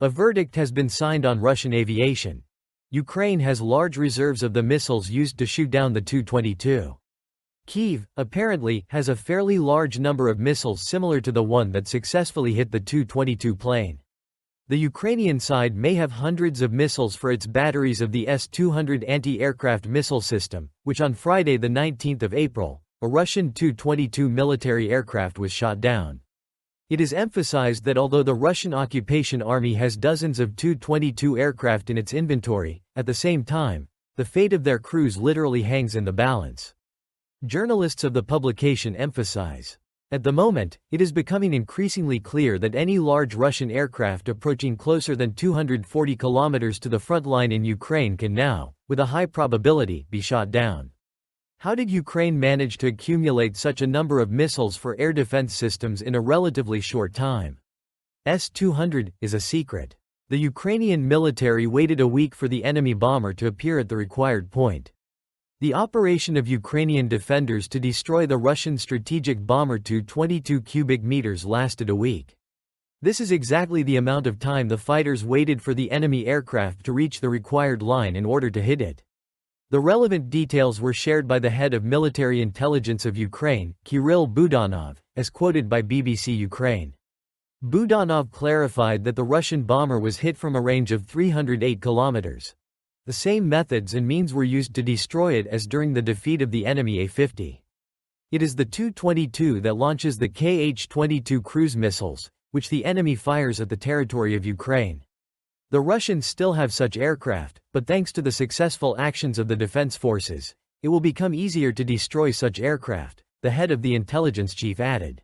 A verdict has been signed on Russian aviation. Ukraine has large reserves of the missiles used to shoot down the Tu-22. Kyiv, apparently, has a fairly large number of missiles similar to the one that successfully hit the Tu-22 plane. The Ukrainian side may have hundreds of missiles for its batteries of the S-200 anti-aircraft missile system, which on Friday the 19th of April, a Russian Tu-22 military aircraft was shot down. It is emphasized that although the Russian occupation army has dozens of Tu-22 aircraft in its inventory, at the same time, the fate of their crews literally hangs in the balance. Journalists of the publication emphasize, at the moment, it is becoming increasingly clear that any large Russian aircraft approaching closer than 240 kilometers to the front line in Ukraine can now, with a high probability, be shot down. How did Ukraine manage to accumulate such a number of missiles for air defense systems in a relatively short time? S-200 is a secret. The Ukrainian military waited a week for the enemy bomber to appear at the required point. The operation of Ukrainian defenders to destroy the Russian strategic bomber Tu-22 cubic meters lasted a week. This is exactly the amount of time the fighters waited for the enemy aircraft to reach the required line in order to hit it. The relevant details were shared by the head of military intelligence of Ukraine, Kirill Budanov, as quoted by BBC Ukraine. Budanov clarified that the Russian bomber was hit from a range of 308 kilometers. The same methods and means were used to destroy it as during the defeat of the enemy A-50. It is the Tu-22 that launches the Kh-22 cruise missiles, which the enemy fires at the territory of Ukraine. The Russians still have such aircraft, but thanks to the successful actions of the defense forces, it will become easier to destroy such aircraft, the head of the intelligence chief added.